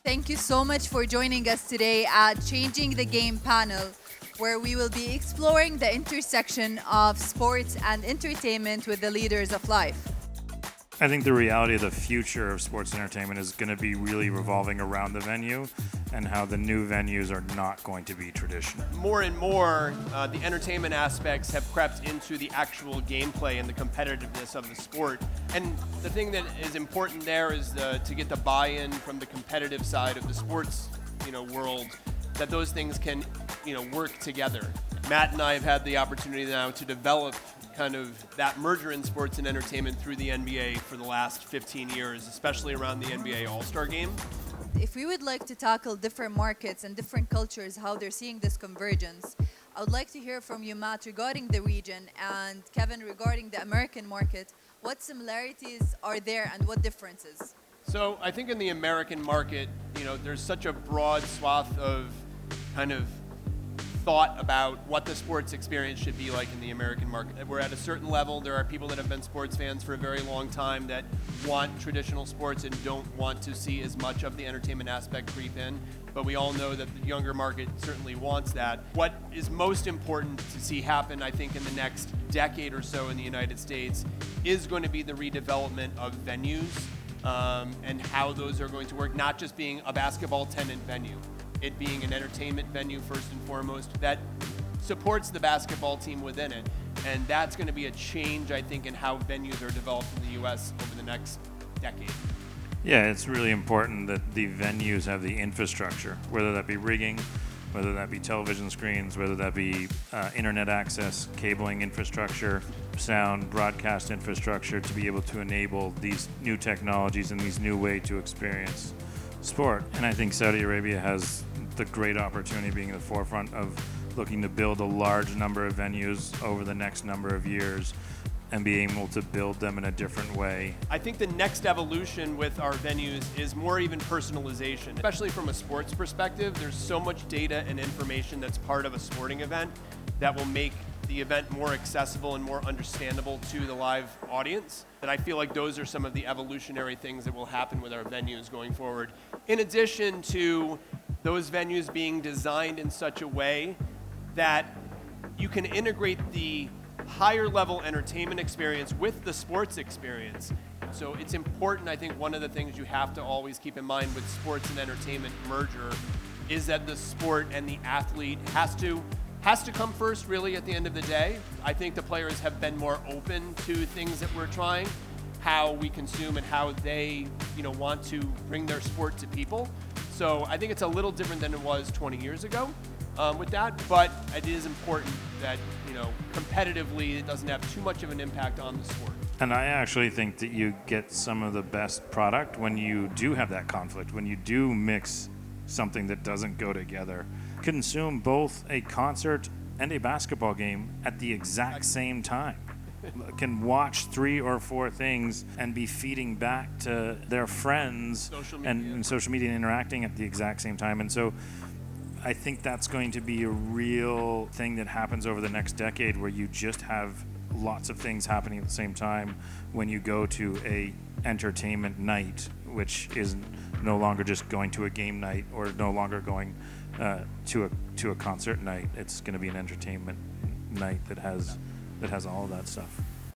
Thank you so much for joining us today at Changing the Game panel, where we will be exploring the intersection of sports and entertainment with the leaders of life. I think the reality of the future of sports entertainment is going to be really revolving around the venue and how the new venues are not going to be traditional. More and more, the entertainment aspects have crept into the actual gameplay and the competitiveness of the sport. And the thing that is important there is to get the buy-in from the competitive side of the sports, world, that those things can, work together. Matt and I have had the opportunity now to develop kind of that merger in sports and entertainment through the NBA for the last 15 years, especially around the NBA All-Star Game. If we would like to tackle different markets and different cultures, how they're seeing this convergence, I would like to hear from you, Matt, regarding the region, and Kevin, regarding the American market. What similarities are there and what differences? So I think in the American market, there's such a broad swath of kind of thought about what the sports experience should be like in the American market. We're at a certain level. There are people that have been sports fans for a very long time that want traditional sports and don't want to see as much of the entertainment aspect creep in. But we all know that the younger market certainly wants that. What is most important to see happen, I think, in the next decade or so in the United States is going to be the redevelopment of venues and how those are going to work, not just being a basketball tenant venue. It being an entertainment venue first and foremost that supports the basketball team within it. And that's going to be a change, I think, in how venues are developed in the U.S. over the next decade. Yeah, it's really important that the venues have the infrastructure, whether that be rigging, whether that be television screens, whether that be internet access, cabling infrastructure, sound, broadcast infrastructure, to be able to enable these new technologies and these new ways to experience sport. And I think Saudi Arabia has the great opportunity, being in the forefront of looking to build a large number of venues over the next number of years and being able to build them in a different way. I think the next evolution with our venues is more even personalization, especially from a sports perspective. There's so much data and information that's part of a sporting event that will make the event more accessible and more understandable to the live audience, that I feel like those are some of the evolutionary things that will happen with our venues going forward. In addition to those venues being designed in such a way that you can integrate the higher level entertainment experience with the sports experience. So it's important, I think one of the things you have to always keep in mind with sports and entertainment merger is that the sport and the athlete has to come first, really, at the end of the day. I think the players have been more open to things that we're trying, how we consume and how they, want to bring their sport to people. So I think it's a little different than it was 20 years ago with that, but it is important that, competitively it doesn't have too much of an impact on the sport. And I actually think that you get some of the best product when you do have that conflict, when you do mix something that doesn't go together. Consume both a concert and a basketball game at the exact same time. Can watch 3 or 4 things and be feeding back to their friends and social media and interacting at the exact same time. And so I think that's going to be a real thing that happens over the next decade, where you just have lots of things happening at the same time when you go to a entertainment night, which is no longer just going to a game night or no longer going to a concert night. It's going to be an entertainment night that has all of that stuff.